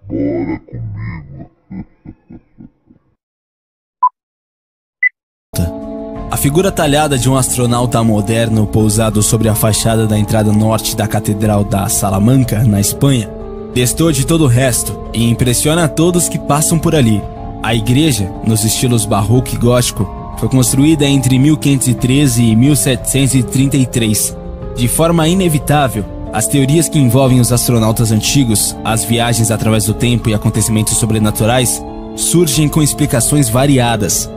Bora comigo. A figura talhada de um astronauta moderno pousado sobre a fachada da entrada norte da Catedral da Salamanca, na Espanha, destoa de todo o resto e impressiona a todos que passam por ali. A igreja, nos estilos barroco e gótico, foi construída entre 1513 e 1733. De forma inevitável, as teorias que envolvem os astronautas antigos, as viagens através do tempo e acontecimentos sobrenaturais surgem com explicações variadas.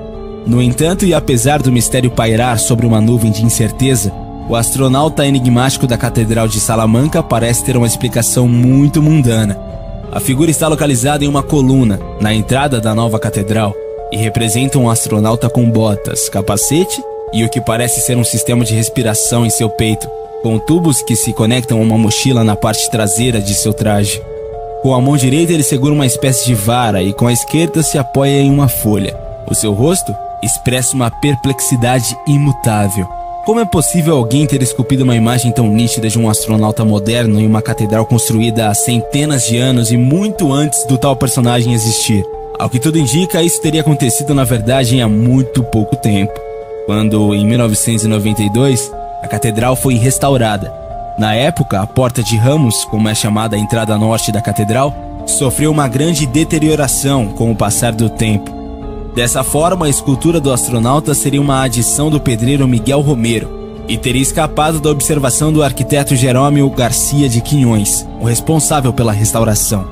No entanto, e apesar do mistério pairar sobre uma nuvem de incerteza, o astronauta enigmático da Catedral de Salamanca parece ter uma explicação muito mundana. A figura está localizada em uma coluna, na entrada da nova catedral, e representa um astronauta com botas, capacete e o que parece ser um sistema de respiração em seu peito, com tubos que se conectam a uma mochila na parte traseira de seu traje. Com a mão direita ele segura uma espécie de vara e com a esquerda se apoia em uma folha. O seu rosto expressa uma perplexidade imutável. Como é possível alguém ter esculpido uma imagem tão nítida de um astronauta moderno em uma catedral construída há centenas de anos e muito antes do tal personagem existir? Ao que tudo indica, isso teria acontecido na verdade há muito pouco tempo, quando, em 1992, a catedral foi restaurada. Na época, a Porta de Ramos, como é chamada a entrada norte da catedral, sofreu uma grande deterioração com o passar do tempo. Dessa forma, a escultura do astronauta seria uma adição do pedreiro Miguel Romero e teria escapado da observação do arquiteto Jerônimo Garcia de Quinhões, o responsável pela restauração.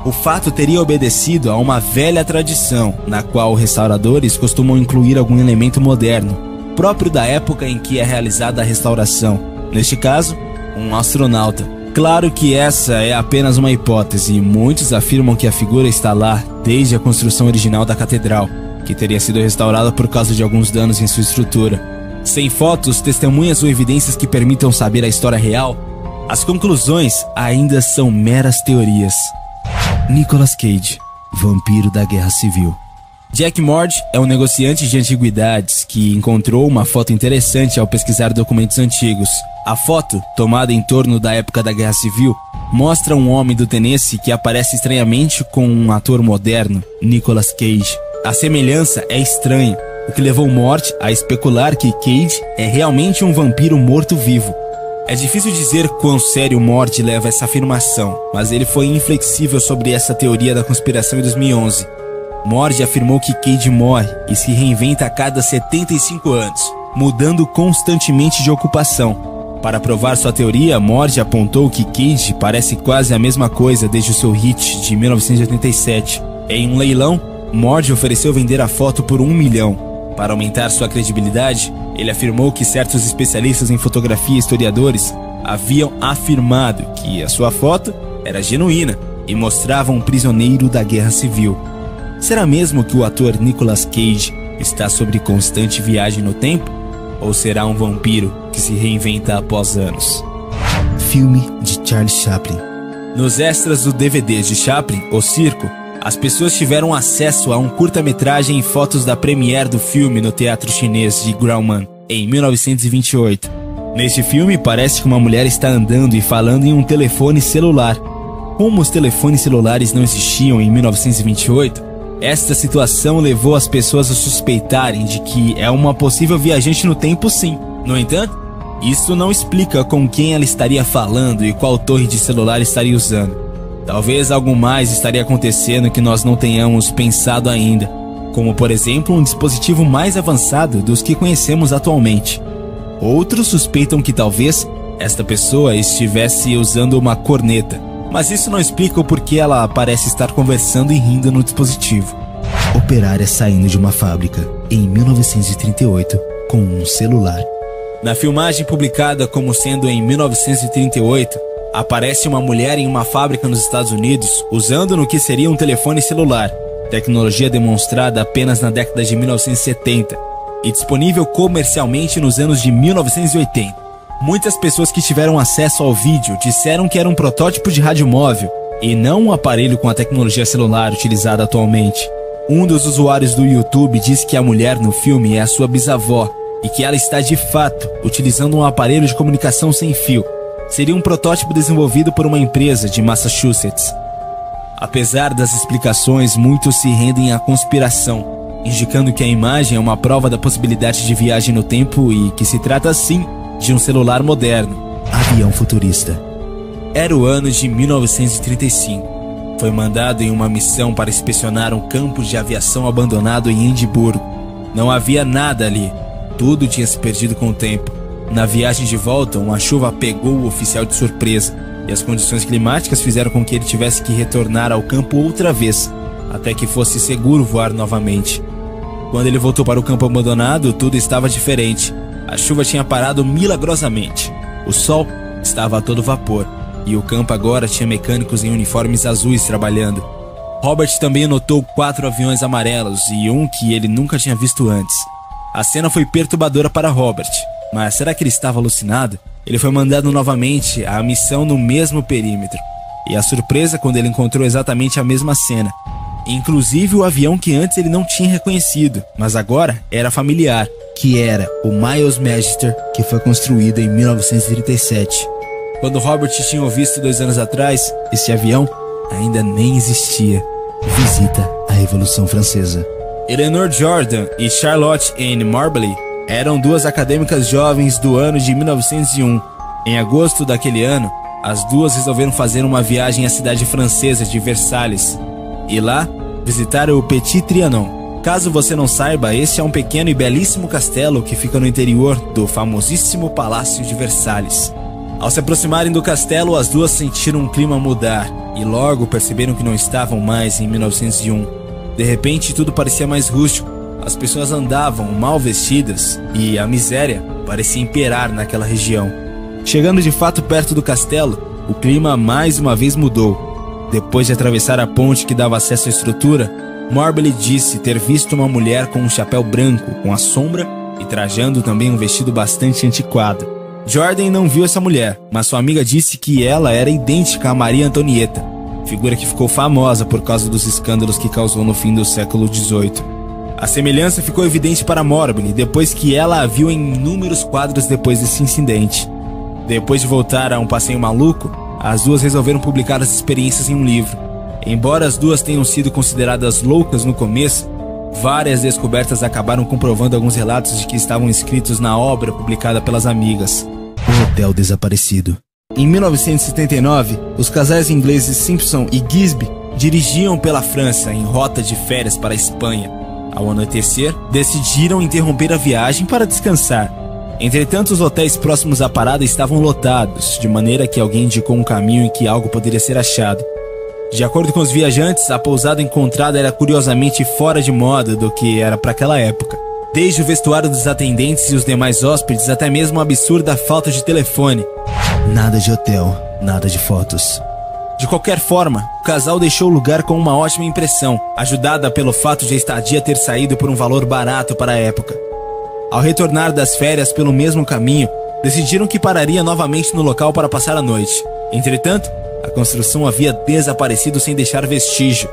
O fato teria obedecido a uma velha tradição, na qual restauradores costumam incluir algum elemento moderno, próprio da época em que é realizada a restauração, neste caso, um astronauta. Claro que essa é apenas uma hipótese e muitos afirmam que a figura está lá desde a construção original da catedral, que teria sido restaurada por causa de alguns danos em sua estrutura. Sem fotos, testemunhas ou evidências que permitam saber a história real, as conclusões ainda são meras teorias. Nicolas Cage, vampiro da Guerra Civil. Jack Mord é um negociante de antiguidades que encontrou uma foto interessante ao pesquisar documentos antigos. A foto, tomada em torno da época da Guerra Civil, mostra um homem do Tennessee que aparece estranhamente com um ator moderno, Nicolas Cage. A semelhança é estranha, o que levou Mord a especular que Cage é realmente um vampiro morto-vivo. É difícil dizer quão sério Mord leva essa afirmação, mas ele foi inflexível sobre essa teoria da conspiração em 2011. Mord afirmou que Cage morre e se reinventa a cada 75 anos, mudando constantemente de ocupação. Para provar sua teoria, Mord apontou que Cage parece quase a mesma coisa desde o seu hit de 1987. Em um leilão, Mord ofereceu vender a foto por $1 milhão. Para aumentar sua credibilidade, ele afirmou que certos especialistas em fotografia e historiadores haviam afirmado que a sua foto era genuína e mostrava um prisioneiro da Guerra Civil. Será mesmo que o ator Nicolas Cage está sobre constante viagem no tempo? Ou será um vampiro que se reinventa após anos? Filme de Charlie Chaplin. Nos extras do DVD de Chaplin, O Circo, as pessoas tiveram acesso a um curta-metragem e fotos da premiere do filme no Teatro Chinês de Grauman, em 1928. Neste filme, parece que uma mulher está andando e falando em um telefone celular. Como os telefones celulares não existiam em 1928, esta situação levou as pessoas a suspeitarem de que é uma possível viajante no tempo, sim. No entanto, isso não explica com quem ela estaria falando e qual torre de celular estaria usando. Talvez algo mais estaria acontecendo que nós não tenhamos pensado ainda, como por exemplo um dispositivo mais avançado dos que conhecemos atualmente. Outros suspeitam que talvez esta pessoa estivesse usando uma corneta, mas isso não explica o porquê ela parece estar conversando e rindo no dispositivo. Operária saindo de uma fábrica em 1938 com um celular. Na filmagem publicada como sendo em 1938, aparece uma mulher em uma fábrica nos Estados Unidos usando no que seria um telefone celular, tecnologia demonstrada apenas na década de 1970 e disponível comercialmente nos anos de 1980. Muitas pessoas que tiveram acesso ao vídeo disseram que era um protótipo de rádio móvel e não um aparelho com a tecnologia celular utilizada atualmente. Um dos usuários do YouTube diz que a mulher no filme é a sua bisavó e que ela está de fato utilizando um aparelho de comunicação sem fio. seria um protótipo desenvolvido por uma empresa de Massachusetts. Apesar das explicações, muitos se rendem à conspiração, indicando que a imagem é uma prova da possibilidade de viagem no tempo e que se trata sim de um celular moderno, avião futurista. Era o ano de 1935. Foi mandado em uma missão para inspecionar um campo de aviação abandonado em Edimburgo. Não havia nada ali. Tudo tinha se perdido com o tempo. Na viagem de volta, uma chuva pegou o oficial de surpresa, e as condições climáticas fizeram com que ele tivesse que retornar ao campo outra vez, até que fosse seguro voar novamente. Quando ele voltou para o campo abandonado, tudo estava diferente. A chuva tinha parado milagrosamente. O sol estava a todo vapor, e o campo agora tinha mecânicos em uniformes azuis trabalhando. Robert também notou 4 aviões amarelos e um que ele nunca tinha visto antes. A cena foi perturbadora para Robert, mas será que ele estava alucinado? Ele foi mandado novamente à missão no mesmo perímetro. E a surpresa quando ele encontrou exatamente a mesma cena. Inclusive o avião que antes ele não tinha reconhecido, mas agora era familiar, que era o Miles Magister, que foi construído em 1937. Quando Robert tinha visto 2 anos atrás, esse avião ainda nem existia. Visita a Revolução Francesa. Eleanor Jordan e Charlotte Anne Marbley eram 2 acadêmicas jovens do ano de 1901. Em agosto daquele ano, as duas resolveram fazer uma viagem à cidade francesa de Versalhes e lá visitaram o Petit Trianon. Caso você não saiba, este é um pequeno e belíssimo castelo que fica no interior do famosíssimo Palácio de Versalhes. Ao se aproximarem do castelo, as duas sentiram um clima mudar e logo perceberam que não estavam mais em 1901. De repente, tudo parecia mais rústico. As pessoas andavam mal vestidas e a miséria parecia imperar naquela região. Chegando de fato perto do castelo, o clima mais uma vez mudou. Depois de atravessar a ponte que dava acesso à estrutura, Marbley disse ter visto uma mulher com um chapéu branco com a sombra e trajando também um vestido bastante antiquado. Jordan não viu essa mulher, mas sua amiga disse que ela era idêntica a Maria Antonieta, figura que ficou famosa por causa dos escândalos que causou no fim do século XVIII. A semelhança ficou evidente para Marbley depois que ela a viu em inúmeros quadros depois desse incidente. Depois de voltar a um passeio maluco, as duas resolveram publicar as experiências em um livro. Embora as duas tenham sido consideradas loucas no começo, várias descobertas acabaram comprovando alguns relatos de que estavam escritos na obra publicada pelas amigas. O Hotel Desaparecido. Em 1979, os casais ingleses Simpson e Gisby dirigiam pela França em rota de férias para a Espanha. Ao anoitecer, decidiram interromper a viagem para descansar. Entretanto, os hotéis próximos à parada estavam lotados, de maneira que alguém indicou um caminho em que algo poderia ser achado. De acordo com os viajantes, a pousada encontrada era curiosamente fora de moda do que era para aquela época. Desde o vestuário dos atendentes e os demais hóspedes, até mesmo a absurda falta de telefone. Nada de hotel, nada de fotos. De qualquer forma, o casal deixou o lugar com uma ótima impressão, ajudada pelo fato de a estadia ter saído por um valor barato para a época. Ao retornar das férias pelo mesmo caminho, decidiram que pararia novamente no local para passar a noite. Entretanto, a construção havia desaparecido sem deixar vestígio.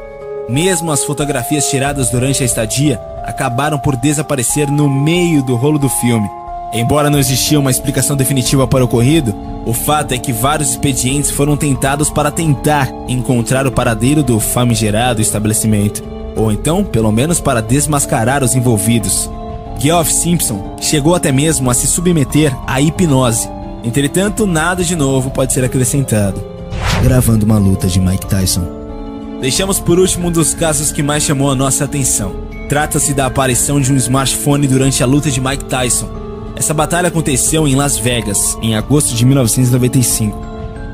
Mesmo as fotografias tiradas durante a estadia acabaram por desaparecer no meio do rolo do filme. Embora não existia uma explicação definitiva para o ocorrido, o fato é que vários expedientes foram tentados para tentar encontrar o paradeiro do famigerado estabelecimento, ou então, pelo menos, para desmascarar os envolvidos. Geoff Simpson chegou até mesmo a se submeter à hipnose. Entretanto, nada de novo pode ser acrescentado. Gravando uma luta de Mike Tyson. Deixamos por último um dos casos que mais chamou a nossa atenção. Trata-se da aparição de um smartphone durante a luta de Mike Tyson. Essa batalha aconteceu em Las Vegas, em agosto de 1995.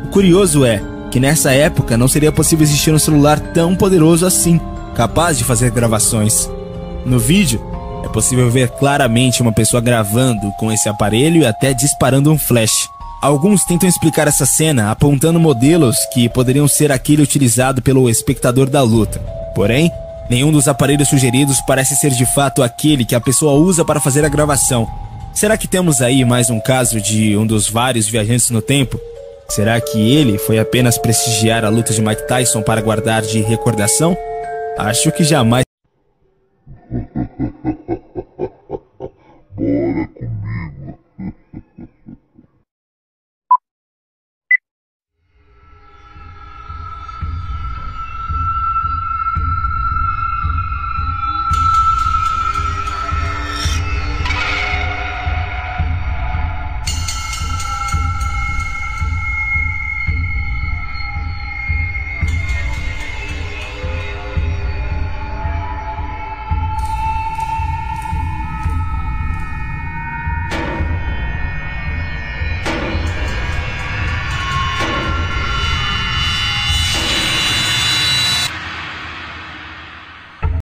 O curioso é que nessa época não seria possível existir um celular tão poderoso assim, capaz de fazer gravações. No vídeo, é possível ver claramente uma pessoa gravando com esse aparelho e até disparando um flash. Alguns tentam explicar essa cena apontando modelos que poderiam ser aquele utilizado pelo espectador da luta. Porém, nenhum dos aparelhos sugeridos parece ser de fato aquele que a pessoa usa para fazer a gravação. Será que temos aí mais um caso de um dos vários viajantes no tempo? Será que ele foi apenas prestigiar a luta de Mike Tyson para guardar de recordação? Acho que jamais